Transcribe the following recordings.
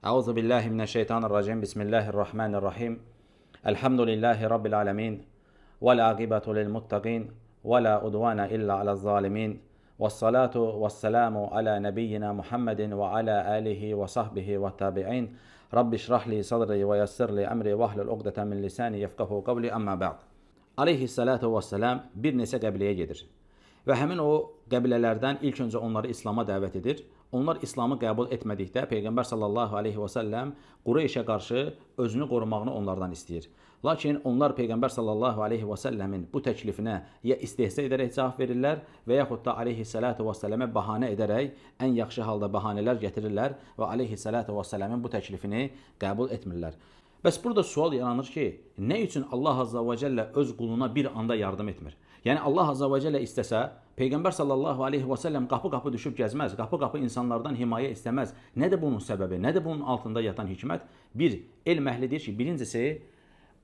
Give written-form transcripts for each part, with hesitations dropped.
Euzu billahi mineşşeytanirracim. Bismillahirrahmanirrahim. Elhamdülillahi rabbil alamin. Vel akibatu lil muttaqin ve la udvana illa alel zalimin. Ves salatu vesselamu ala nebiyyina Muhammedin ve ala alihi ve sahbihi ve tabi'in. Rabbi şrah li sadri ve yessir li emri ve hlul ukdeten min lisani yefkahu kavli amma ba'd. Aleyhissalatu vesselam bir neçə qəbiləyə gedir. Və həmin o qəbilələrdən ilk öncə onları İslam'a dəvət edir. Onlar İslam'ı qəbul etmədikdə Peyğəmbər sallallahu aleyhi və səlləm Qureyşə qarşı özünü qorumağını onlardan istəyir. Lakin onlar Peyğəmbər sallallahu aleyhi və səlləmin bu təklifinə ya istehza edərək cavab verirlər və yaxud da aleyhissalatu və səlləmə bahanə edərək ən yaxşı halda bahanələr gətirirlər və aleyhissalatu və səlləmin bu təklifini qəbul etmirlər. Bəs burada sual yaranır ki, nə üçün Allah Azza və Cəllə öz quluna bir anda yardım etmir? Yəni Allah Azza və Cəllə istəsə, Peyğəmbər sallallahu aleyhi və səlləm qapı-qapı düşüb gəzməz, qapı-qapı insanlardan himayə istəməz. Nədir bunun səbəbi, nədir bunun altında yatan hikmət? Bir, elm əhli deyir ki, birincisi,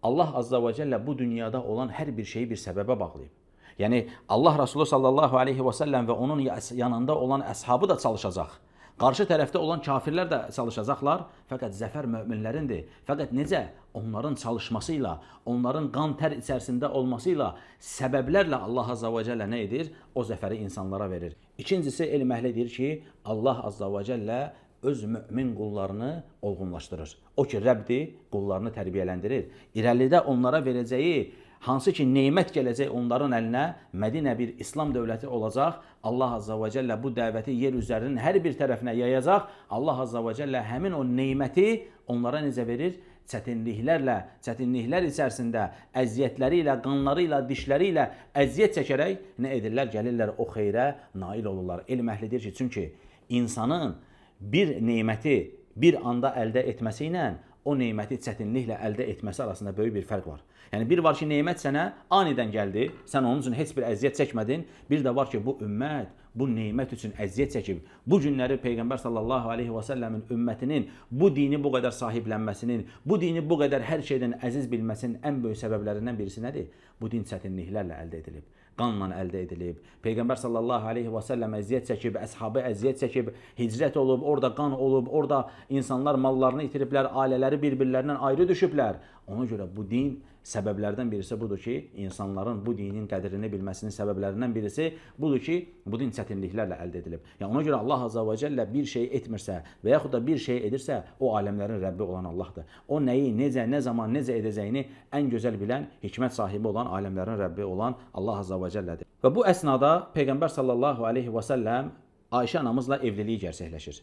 Allah Azza və Cəllə bu dünyada olan hər bir şeyi bir səbəbə bağlayıb. Yəni Allah Resulü sallallahu aleyhi və səlləm və onun yanında olan əshabı da çalışacaq. Qarşı tərəfdə olan kafirlər də çalışacaqlar, fəqət zəfər möminlərindir. Fəqət necə? Onların çalışmasıyla, onların qan tər içərisində olmasıyla, səbəblərlə Allah Azza və Cəllə nə edir? O zəfəri insanlara verir. İkincisi, elm əhli deyir ki, Allah Azza və Cəllə öz mömin qullarını olğunlaşdırır. O ki, Rəbdir, qullarını tərbiyələndirir. İrəlidə onlara verəcəyi hansı ki neymət gələcək onların əlinə, Mədinə bir İslam dövləti olacaq. Allah Azza və Cəllə bu dəvəti yer üzərinin hər bir tərəfinə yayacaq. Allah Azza və Cəllə həmin o neyməti onlara necə verir? Çətinliklər içərisində, əziyyətləri ilə, qanları ilə, dişləri ilə əziyyət çəkərək nə edirlər? Gəlirlər o xeyrə nail olurlar. Elm əhli deyir ki, çünki insanın bir neyməti bir anda əldə etməsi ilə o neyməti çətinliklə əldə etməsi arasında böyük bir fərq var. Yəni bir var ki, neymət sənə anidən gəldi, sən onun üçün heç bir əziyyət çəkmədin. Bir də var ki, bu ümmət bu neymət üçün əziyyət çəkib. Bu günləri Peyğəmbər sallallahu aleyhi və səlləmin ümmətinin bu dini bu qədər sahiblənməsinin, bu dini bu qədər hər şeydən əziz bilməsinin ən böyük səbəblərindən birisi nədir? Bu din çətinliklərlə əldə edilib, qanla əldə edilib. Peyğəmbər sallallahu aleyhi və səlləm əziyyət çəkib, əshabı əziyyət çəkib, hicrət olub, orada qan olub, orada insanlar mallarını itiriblər, ailələri bir-birlərindən ayrı düşüblər. Ona görə bu din səbəblərdən birisi budur ki, insanların bu dinin qədrini bilməsinin səbəblərindən birisi budur ki, bu din çətinliklərlə əldə edilib. Yəni ona görə Allah Azza və Cəllə bir şey etmirsə və yaxud da bir şey edirsə, o aləmlərin Rəbbi olan Allahdır. O nəyi, necə, nə zaman, necə edəcəyini ən gözəl bilən, hikmət sahibi olan, aləmlərin Rəbbi olan Allah Azza və Cəllədir. Və bu əsnada Peyğəmbər sallallahu aleyhi və səlləm Ayşə anamızla evliliyi gerçəkləşir.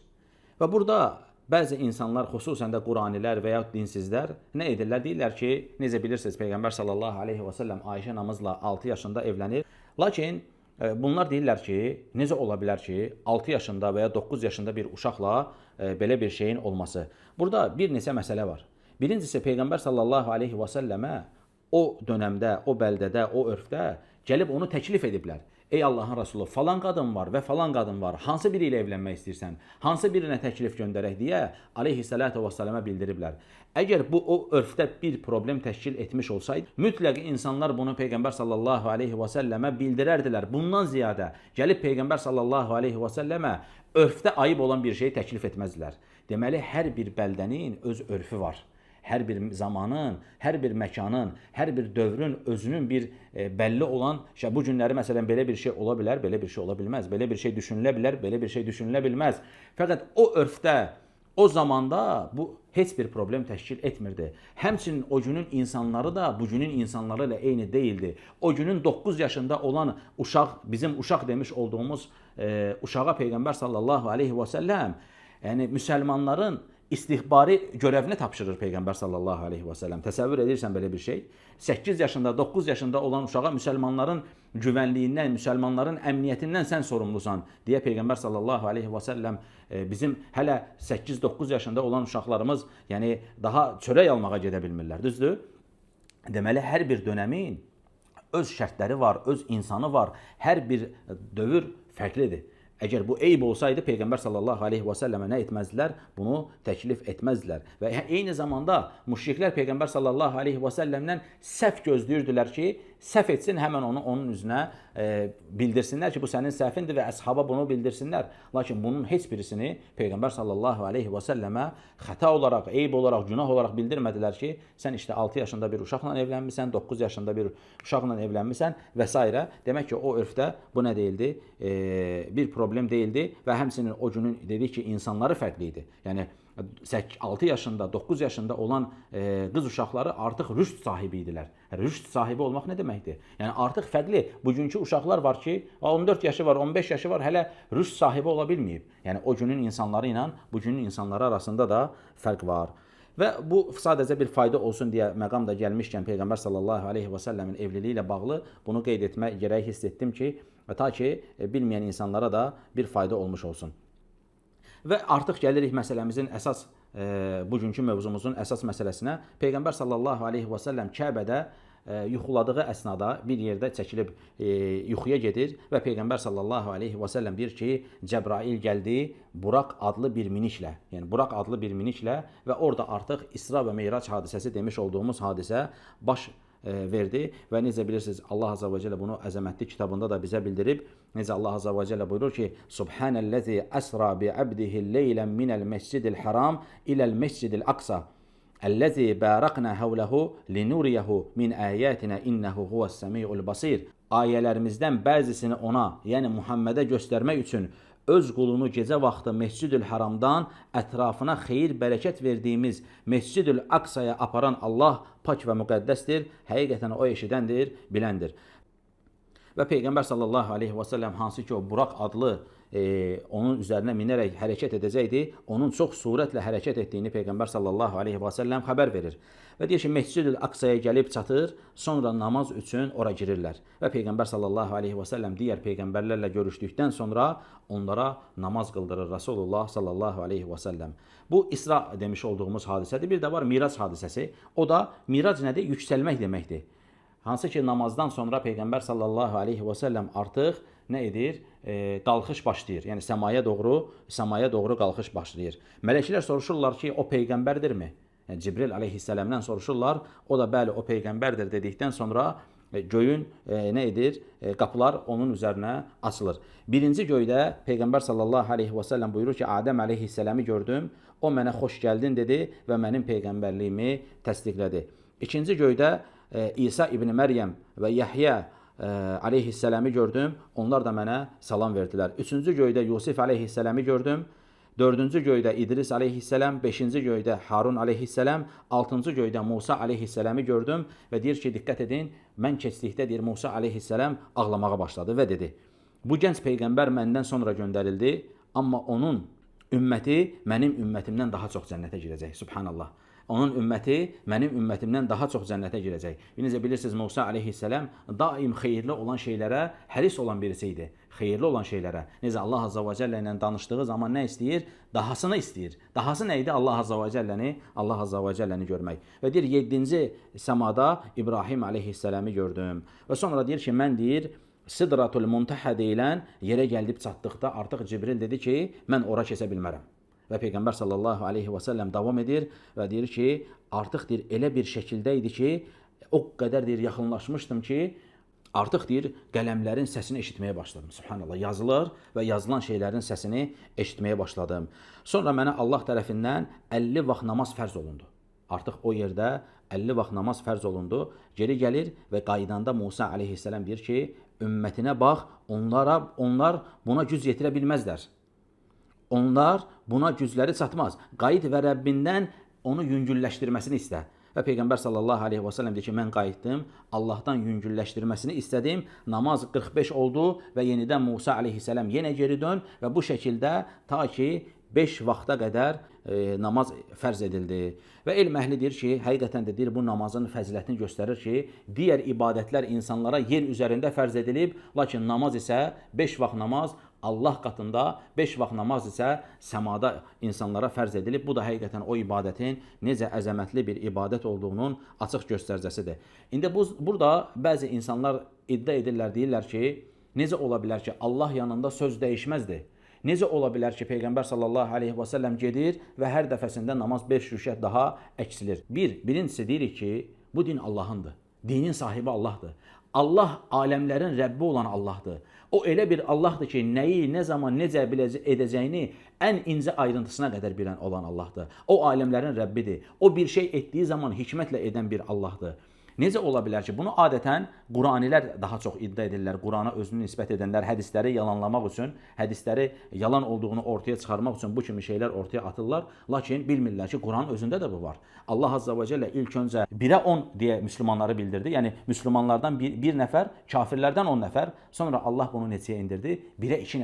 Və burada bəzi insanlar, xüsusən də Quranilər və ya dinsizlər nə edirlər? Deyirlər ki, necə bilirsiniz, Peyğəmbər sallallahu aleyhi və səlləm Ayşə anamızla 6 yaşında evlənir. Lakin bunlar deyirlər ki, necə ola bilər ki, 6 yaşında və ya 9 yaşında bir uşaqla belə bir şeyin olması? Burada bir neçə məsələ var. Birincisi, Peyğəmbər sallallahu aleyhi və səlləmə o dönəmdə, o bəldədə, o örfdə gəlib onu təklif ediblər. Ey Allahın Resulü, falan qadın var və falan qadın var. Hansı biri ilə evlənmək istəyirsən? Hansı birinə təklif göndərək deyə aleyhissalatu vesselam'a bildiriblər. Əgər bu o örfdə bir problem təşkil etmiş olsaydı, mütləq insanlar bunu Peyğəmbər sallallahu aleyhi və səlləmə bildirərdilər. Bundan ziyadə gəlib Peyğəmbər sallallahu aleyhi və səlləmə örfdə ayıb olan bir şeyi təklif etməzdilər. Deməli, hər bir bəldənin öz örfü var. Hər bir zamanın, hər bir məkanın, hər bir dövrün özünün bir bəlli olan, bu günləri məsələn belə bir şey ola bilər, belə bir şey ola bilməz, belə bir şey düşünülə bilər, belə bir şey düşünülə bilməz. Fəqət o örfdə, o zamanda bu heç bir problem təşkil etmirdi. Həmçinin o günün insanları da bu günün insanları ilə eyni deyildi. O günün 9 yaşında olan uşaq, bizim uşaq demiş olduğumuz uşağa Peyğəmbər sallallahu aleyhi və səlləm, yəni müsəlmanların istihbari görevini tapşırır Peyğəmbər sallallahu aleyhi və səlləm. Təsəvvür edirsən belə bir şey? 8 yaşında, 9 yaşında olan uşağa müsəlmanların güvənliyindən, müsəlmanların əmniyyətindən sən sorumlusan deyə Peyğəmbər sallallahu aleyhi və səlləm bizim hələ 8-9 yaşında olan uşaqlarımız yəni daha çörək almağa gedə bilmirlər, düzdür? Deməli, hər bir dönəmin öz şərtləri var, öz insanı var, hər bir dövr fərqlidir. Əgər bu eyb olsaydı, Peyğəmbər sallallahu aleyhi və səlləmə nə etməzdilər? Bunu təklif etməzdilər. Və eyni zamanda müşriklər Peyğəmbər sallallahu aleyhi və səlləmdən səhv gözləyirdilər ki, səhv etsin, həmən onu onun üzünə bildirsinlər ki, bu sənin səhvindir və əshaba bunu bildirsinlər. Lakin bunun heç birisini Peyğəmbər sallallahu aleyhi və səlləmə xəta olaraq, eyb olaraq, günah olaraq bildirmədilər ki, sən işte 6 yaşında bir uşaqla evlənmisən, 9 yaşında bir uşaqla evlənmisən və s. Demək ki, o örfdə bu nə deyildi? Bir problem deyildi və həmçinin o günün dedik ki, insanları fərqli idi. Yəni 6 yaşında, 9 yaşında olan qız uşaqları artıq rüşd sahibi idilər. Rüşd sahibi olmaq nə deməkdir? Yəni artıq fərqli. Bugünkü uşaqlar var ki, 14 yaşı var, 15 yaşı var, hələ rüşd sahibi ola bilməyib. Yəni o günün insanları ilə bugünün insanları arasında da fərq var. Və bu sadəcə bir fayda olsun deyə məqam da gəlmişkən Peyğəmbər sallallahu aleyhi və səlləmin evliliyi ilə bağlı bunu qeyd etmək gərək hiss etdim ki, ta ki bilməyən insanlara da bir fayda olmuş olsun. Və artıq gəlirik məsələmizin əsas, bugünkü mövzumuzun əsas məsələsinə. Peyğəmbər sallallahu aleyhi və səlləm Kəbədə yuxuladığı əsnada bir yerdə çəkilib yuxuya gedir və Peyğəmbər sallallahu aleyhi və səlləm deyir ki, Cəbrail gəldi Buraq adlı bir miniklə, yəni Buraq adlı bir miniklə və orada artıq İsra və Meyrac hadisəsi demiş olduğumuz hadisə baş verdi və necə bilirsiniz, Allah Azza və Cəllə bunu əzəmətli kitabında da bizə bildirib. Necə Allah Azza və Cəllə buyurur ki, Subhanəl-ləzi əsra bi-əbdihi leylən minəl məscidil haram iləl məscidil aqsa Əl-ləzi bərəqnə həvləhu linuriyahu min əyətinə innəhu huvəs-səmi'ul basir. Ayələrimizdən bəzisini ona, yəni Muhammedə göstərmək üçün öz qulunu gecə vaxtı Məscidül Haramdan ətrafına xeyir, bərəkət verdiyimiz Məscidül Aqsaya aparan Allah pak və müqəddəsdir, həqiqətən o eşidəndir, biləndir. Və Peyğəmbər sallallahu aleyhi və səlləm hansı ki o Buraq adlı onun üzərinə minərək hərəkət edəcəkdi, onun çox surətlə hərəkət etdiyini Peyğəmbər sallallahu aleyhi və səlləm xəbər verir. Və deyir ki, Məscidül Aqsaya gəlib çatır, sonra namaz üçün ora girirlər. Və Peyğəmbər sallallahu aleyhi və səlləm digər peyğəmbərlərlə görüşdükdən sonra onlara namaz qıldırır Rasulullah sallallahu aleyhi və səlləm. Bu İsra demiş olduğumuz hadisədir. Bir də var Mirac hadisəsi. O da Mirac nədir? Yüksəlmək deməkdir. Hansı ki namazdan sonra Peyğəmbər sallallahu aleyhi və səlləm artıq nə edir? Qalxış başlayır. Yəni səmaya doğru qalxış başlayır. Mələklər soruşurlar ki, o peyğəmbərdirmi? Yəni Cibril aleyhissələmdən soruşurlar. O da bəli o peyğəmbərdir dedikdən sonra göyün nə edir? Qapılar onun üzərinə açılır. Birinci göydə Peyğəmbər sallallahu aleyhi və səlləm buyurur ki, Adəm aleyhissələmi gördüm. O mənə xoş gəldin dedi və mənim peyğəmbərliyimi təsdiqlədi. İkinci göydə İsa ibn Məryəm və Yəhyə aleyhissələmi gördüm. Onlar da mənə salam verdilər. Üçüncü göydə Yusif aleyhissələmi gördüm. Dördüncü göydə İdris aleyhissələm, beşinci göydə Harun aleyhissələm, altıncı göydə Musa aleyhissələmi gördüm və deyir ki, diqqət edin, mən keçdikdə deyir Musa aleyhissələm ağlamağa başladı və dedi, bu gənc peyğəmbər məndən sonra göndərildi, amma onun ümməti mənim ümmətimdən daha çox cənnətə girəcək. Subhanallah. Onun ümməti mənim ümmətimdən daha çox cənnətə girəcək. Necə bilirsiniz, Musa aleyhissələm daim xeyirli olan şeylərə həris olan birisi idi. Xeyirli olan şeylərə. Necə Allah Azza və Cəllə ilə danışdığı zaman nə istəyir? Dahasını istəyir. Dahası nə idi? Allah Azza və Cəlləni görmək. Və deyir, 7-ci səmada İbrahim aleyhissələmi gördüm. Və sonra deyir ki, mən deyir, Sidratul Muntəhə deyilən yerə gəlib çatdıqda artıq Cibril dedi ki, mən ora keçə bilmərəm. Və Peyğəmbər sallallahu aleyhi və səlləm davam edir və deyir ki, artıq deyir, elə bir şəkildə idi ki, o qədər deyir, yaxınlaşmışdım ki, artıq deyir, qələmlərin səsini eşitməyə başladım. Subhanallah, yazılır və yazılan şeylərin səsini eşitməyə başladım. Sonra mənə Allah tərəfindən 50 vaxt namaz fərz olundu. Artıq o yerdə 50 vaxt namaz fərz olundu. Geri gəlir və qaydanda Musa aleyhissələm deyir ki, ümmətinə bax, onlar buna güc yetirə bilməzlər. Onlar buna gücləri çatmaz. Qayıt və Rəbbindən onu yüngülləşdirməsini istə. Və Peyğəmbər sallallahu aleyhi və səlləm deyir ki, mən qayıtdım, Allahdan yüngülləşdirməsini istədim, namaz 45 oldu və yenidən Musa aleyhissələm yenə geri dön və bu şəkildə ta ki 5 vaxta qədər namaz fərz edildi. Və elm əhli deyir ki, həqiqətən də deyir, bu namazın fəzilətini göstərir ki, digər ibadətlər insanlara yer üzərində fərz edilib, lakin namaz isə 5 vaxt namaz Allah qatında, 5 vaxt namaz isə səmada insanlara fərz edilib. Bu da həqiqətən o ibadətin necə əzəmətli bir ibadət olduğunun açıq göstəricisidir. İndi burada bəzi insanlar iddia edirlər, deyirlər ki, necə ola bilər ki, Allah yanında söz dəyişməzdir. Necə ola bilər ki, Peyğəmbər sallallahu aleyhi və səlləm gedir və hər dəfəsində namaz 5 rükət daha əksilir. Birincisi deyirik ki, bu din Allahındır. Dinin sahibi Allahdır. Allah aləmlərin Rəbbi olan Allahdır. O elə bir Allahdır ki, nəyi, nə zaman, necə edəcəyini ən incə ayrıntısına qədər bilən olan Allahdır. O aləmlərin Rəbbidir. O bir şey etdiyi zaman hikmətlə edən bir Allahdır. Necə ola bilər ki, bunu adətən Quranilər daha çox iddia edirlər. Qurana özünü nisbət edənlər hədisləri yalanlamaq üçün, hədisləri yalan olduğunu ortaya çıxarmaq üçün bu kimi şeylər ortaya atırlar. Lakin bilmirlər ki, Quranın özündə də bu var. Allah Azza və Cəllə ilk öncə 1-ə 10 deyə müsəlmanları bildirdi. Yəni müsəlmanlardan bir nəfər, kafirlərdən 10 nəfər. Sonra Allah bunu neçəyə indirdi? 1-ə 2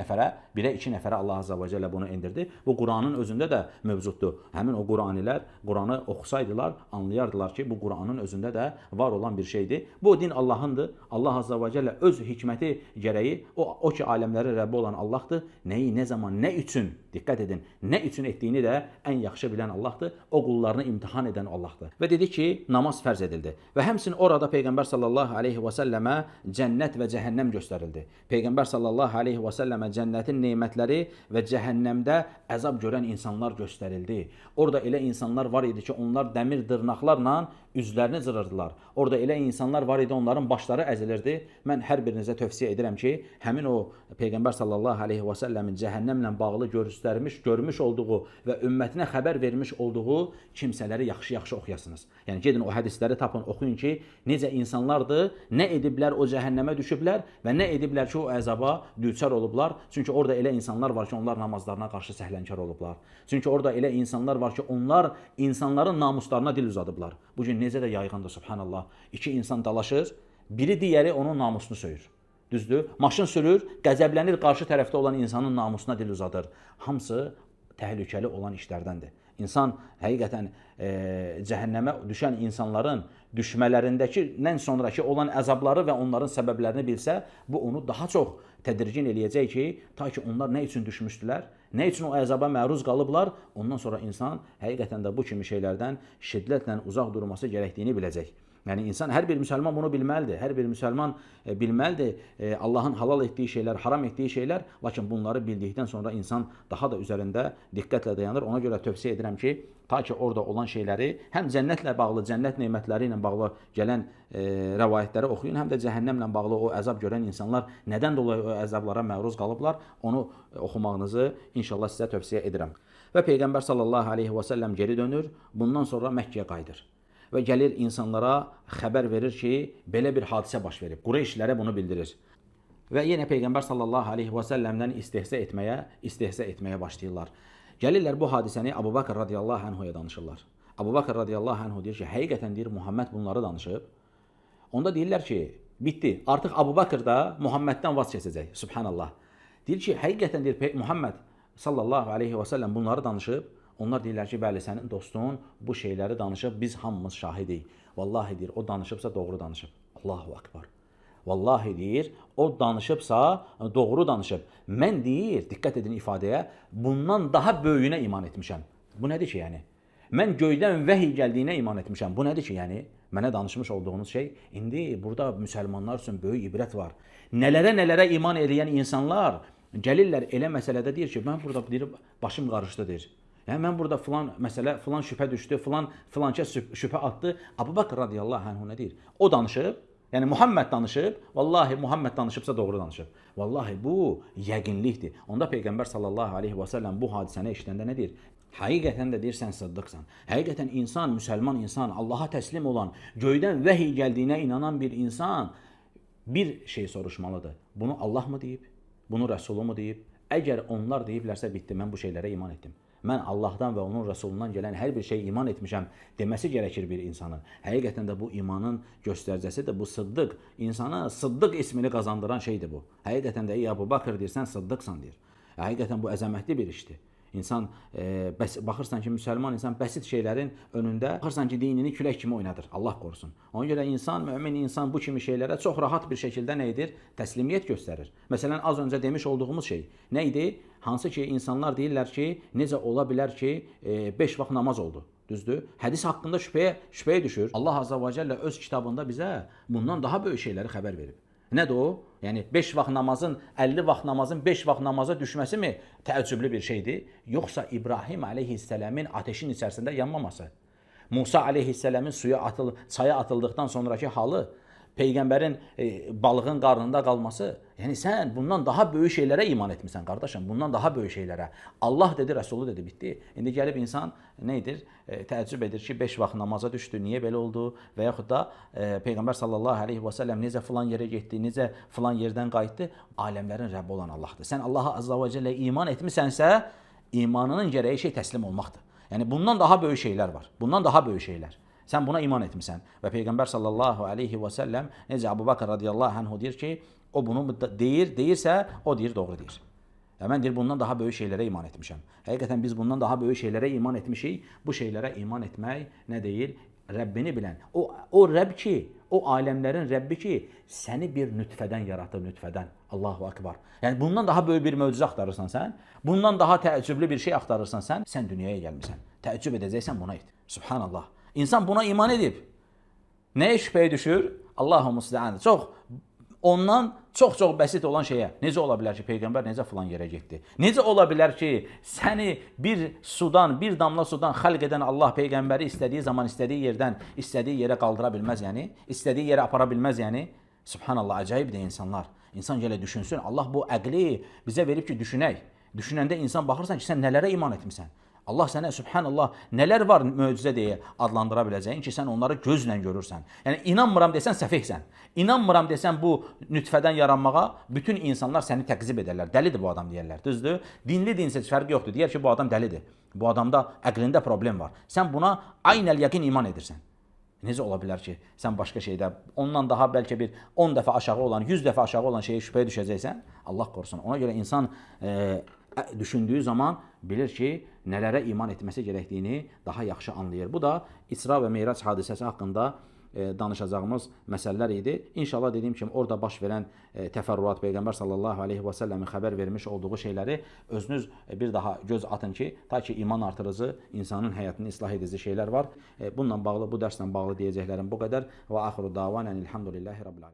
nəfərə Allah Azza və Cəllə bunu indirdi. Bu Quranın özündə də mövcuddur. Həmin o Quranilər Quranı oxusaydılar, anlayardılar ki, bu Quranın özündə də var olan bir şeydir. Bu din Allahındır. Allah Azza və Cəllə öz hikməti gərəyi o ki aləmləri Rəbbi olan Allahdır. Nəyi, nə zaman, nə üçün, diqqət edin, nə üçün etdiyini də ən yaxşı bilən Allahdır. O qullarını imtihan edən Allahdır. Və dedi ki, namaz fərz edildi. Və həmçinin orada Peyğəmbər sallallahu aleyhi və səlləmə cənnət və cəhənnəm göstərildi. Peyğəmbər sallallahu aleyhi və səlləmə cənnətin nemətləri və cəhənnəmdə əzab görən insanlar göstərildi. Orada elə insanlar var idi ki, onlar dəmir dırnaqlarla üzlərini cırırdılar. Orada elə insanlar var idi, onların başları əzilirdi. Mən hər birinizə tövsiyə edirəm ki, həmin o Peyğəmbər sallallahu aleyhi və səlləmin cəhənnəmlə bağlı görmüş olduğu və ümmətinə xəbər vermiş olduğu kimsələri yaxşı-yaxşı oxuyasınız. Yəni gedin o hədisləri tapın, oxuyun ki, necə insanlardır, nə ediblər o cəhənnəmə düşüblər və nə ediblər ki, o əzaba düçar olublar. Çünki orada elə insanlar var ki, onlar namazlarına qarşı səhlənkar olublar. Çünki orada elə insanlar var ki, onlar insanların namuslarına dil uzadıblar. Bu gün necə də yayğındır, subhanallah. İki insan dalaşır, biri digəri onun namusunu söyür. Düzdür? Maşın sürür, qəzəblənir, qarşı tərəfdə olan insanın namusuna dil uzadır. Hamısı təhlükəli olan işlərdəndir. İnsan həqiqətən cəhənnəmə düşən insanların düşmələrindəkindən sonraki olan əzabları və onların səbəblərini bilsə, bu onu daha çox tədirgin eləyəcək ki, ta ki onlar nə üçün düşmüşdülər, nə üçün o əzaba məruz qalıblar, ondan sonra insan həqiqətən də bu kimi şeylərdən şiddətlə uzaq durması gərəkdiyini biləcək. Yəni insan, hər bir müsəlman bunu bilməlidir. Hər bir müsəlman bilməlidir Allahın halal etdiyi şeylər, haram etdiyi şeylər, lakin bunları bildikdən sonra insan daha da üzərində diqqətlə dayanır. Ona görə tövsiyə edirəm ki, ta ki orada olan şeyləri həm cənnətlə bağlı, cənnət nemətləri ilə bağlı gələn rəvayətləri oxuyun, həm də cəhənnəmlə bağlı o əzab görən insanlar nədən dolayı o əzablara məruz qalıblar, onu oxumağınızı inşallah sizə tövsiyə edirəm. Və Peyğəmbər sallallahu aleyhi və səlləm geri dönür, bundan sonra Məkkəyə qayıdır. Və gəlir insanlara xəbər verir ki, belə bir hadisə baş verib. Qureyşlərə bunu bildirir. Və yenə Peyğəmbər sallallahu aleyhi və səlləmdən istehza etməyə başlayırlar. Gəlirlər bu hadisəni Əbu Bakr radiyallahu anhuya danışırlar. Əbu Bakr radiyallahu anhu deyir ki, həqiqətən deyir, Muhammed bunları danışıb. Onda deyirlər ki, bitdi. Artıq Əbu Bakr da Muhammeddən vaz keçəcək. Subhanallah. Deyir ki, həqiqətən deyir, Muhammed sallallahu aleyhi və səlləm bunları danışıb. Onlar deyirlər ki, bəli, sənin dostun bu şeyləri danışıb, biz hamımız şahidik. Vallahi deyir, o danışıbsa doğru danışıb. Allahu akbar. Vallahi deyir, o danışıbsa doğru danışıb. Mən deyir, diqqət edin ifadəyə, bundan daha böyüyünə iman etmişəm. Bu nədir ki, yəni? Mən göydən vəhiy gəldiyinə iman etmişəm. Bu nədir ki, yəni? Mənə danışmış olduğunuz şey, indi burada müsəlmanlar üçün böyük ibrət var. Nələrə iman edən insanlar gəlirlər elə məsələdə deyir ki, mən burada deyir, başım qarışdı deyir. Yəni, mən burada filan şübhə düşdü, filankə şübhə atdı. Əbu Bakr radiyallahu anhu nə deyir? O danışıb, yəni Muhammed danışıb, vallahi Muhammed danışıbsa doğru danışıb. Vallahi bu yəqinlikdir. Onda Peyğəmbər sallallahu aleyhi və səlləm bu hadisəni eşidəndə nə deyir? Həqiqətən də deyir, sən sıddıqsan. Həqiqətən insan, müsəlman insan, Allaha təslim olan, göydən vəhiy gəldiyinə inanan bir insan bir şey soruşmalıdır. Bunu Allah mı deyib? Bunu Rəsulu mu deyib? Əgər onlar deyiblərsə bitdi, mən bu şeylərə iman etdim. Mən Allahdan və onun Rəsulundan gələn hər bir şey iman etmişəm deməsi gərəkir bir insanın. Həqiqətən də bu imanın göstəricəsidir, bu sıddıq. İnsana sıddıq ismini qazandıran şeydir bu. Həqiqətən də ey Əbu Bakr deyirsən, sıddıqsan deyir. Həqiqətən bu əzəmətli bir işdir. İnsan, baxırsan ki, müsəlman insan bəsit şeylərin önündə, baxırsan ki, dinini külək kimi oynadır. Allah qorusun. Ona görə insan, mümin insan bu kimi şeylərə çox rahat bir şəkildə nə edir? Təslimiyyət göstərir. Məsələn, az öncə demiş olduğumuz şey nə idi? Hansı ki, insanlar deyirlər ki, necə ola bilər ki, 5 vaxt namaz oldu. Düzdür? Hədis haqqında şübhəyə düşür. Allah Azza və Cəllə öz kitabında bizə bundan daha böyük şeyləri xəbər verib. Nədir o? Yəni 5 vaxt namazın, 50 vaxt namazın 5 vaxt namaza düşməsi mi təəccüblü bir şeydir? Yoxsa İbrahim əleyhissələmin ateşin içərisində yanmaması? Musa əleyhissələmin çaya atıldıqdan sonraki halı? Peyğəmbərin balığın qarnında qalması, yəni sən bundan daha böyük şeylərə iman etmisən qardaşım, bundan daha böyük şeylərə. Allah dedi, Rəsulu dedi, bitdi. İndi gəlib insan nə edir? Təəccüb edir ki, 5 vaxt namaza düşdü, niyə belə oldu? Və yaxud da Peyğəmbər sallallahu aleyhi və səlləm necə filan yerə getdi, necə filan yerdən qayıtdı? Aləmlərin Rəbbi olan Allahdır. Sən Allaha azza və cəllə iman etmisənsə, imanının gərəyi şey təslim olmaqdır. Yəni bundan daha böyük şeylər var. Bundan daha böyük şeylər. Sən buna iman etmisən. Və Peyğəmbər sallallahu aleyhi və səlləm necə Əbu Bakr radiyallahu anhu deyir ki, o bunu deyirsə, o deyir, doğru deyir. Mən deyir, bundan daha böyük şeylərə iman etmişəm. Həqiqətən biz bundan daha böyük şeylərə iman etmişik. Bu şeylərə iman etmək nə deyir? Rəbbini bilən. O Rəbb ki, o aləmlərin Rəbbi ki, səni bir nütfədən yaratır, nütfədən. Allahu akbar. Yəni bundan daha böyük bir möcüzə axtarırsan sən, bundan daha təəccüblü bir şey axtarırsan sən dünyaya gəlmisən. Təəccüb edəcəksən, buna et. Subhanallah. İnsan buna iman edib. Nəyə şübhəyə düşür? Allahu musta'an. Ondan çox bəsit olan şeyə. Necə ola bilər ki, Peyğəmbər necə filan yerə getdi? Necə ola bilər ki, səni bir sudan, bir damla sudan xəlq edən Allah Peyğəmbəri istədiyi zaman, istədiyi yerdən, istədiyi yerə qaldıra bilməz, yəni? İstədiyi yerə apara bilməz, yəni? Subhanallah, acayibdir insanlar. İnsan gələ düşünsün. Allah bu əqli bizə verib ki, düşünək. Düşünəndə insan baxırsan ki, sən nələrə iman etmisən? Allah sənə subhanallah nələr var möcüzə deyə adlandıra biləcəyin ki, sən onları gözlə görürsən. Yəni inanmıram desən səfehsən. İnanmıram desən bu nütfədən yaranmağa bütün insanlar səni təqzib edərlər. Dəlidir bu adam deyərlər. Düzdür? Dinli dinsiz fərqi yoxdur. Deyər ki, bu adam dəlidir. Bu adamda əqlində problem var. Sən buna aynəl yəqin iman edirsən. Necə ola bilər ki, sən başqa şeydə ondan daha bəlkə bir 10 dəfə aşağı olan, 100 dəfə aşağı olan şeyə şübhəyə düşəcəksən? Allah qorusun. Ona görə insan düşündüyü zaman bilir ki, nələrə iman etməsi gərəkdiyini daha yaxşı anlayır. Bu da İsra və Meyrac hadisəsi haqqında danışacağımız məsələlər idi. İnşallah dediyim kimi orada baş verən təfərrüat Peyğəmbər sallallahu aleyhi və səlləmin xəbər vermiş olduğu şeyləri özünüz bir daha göz atın ki, ta ki iman artırıcı, insanın həyatını islah edici şeylər var. Bununla bağlı, bu dərslə bağlı deyəcəklərim bu qədər. Və axiru davanən elhamdülillahi rabbil alemin.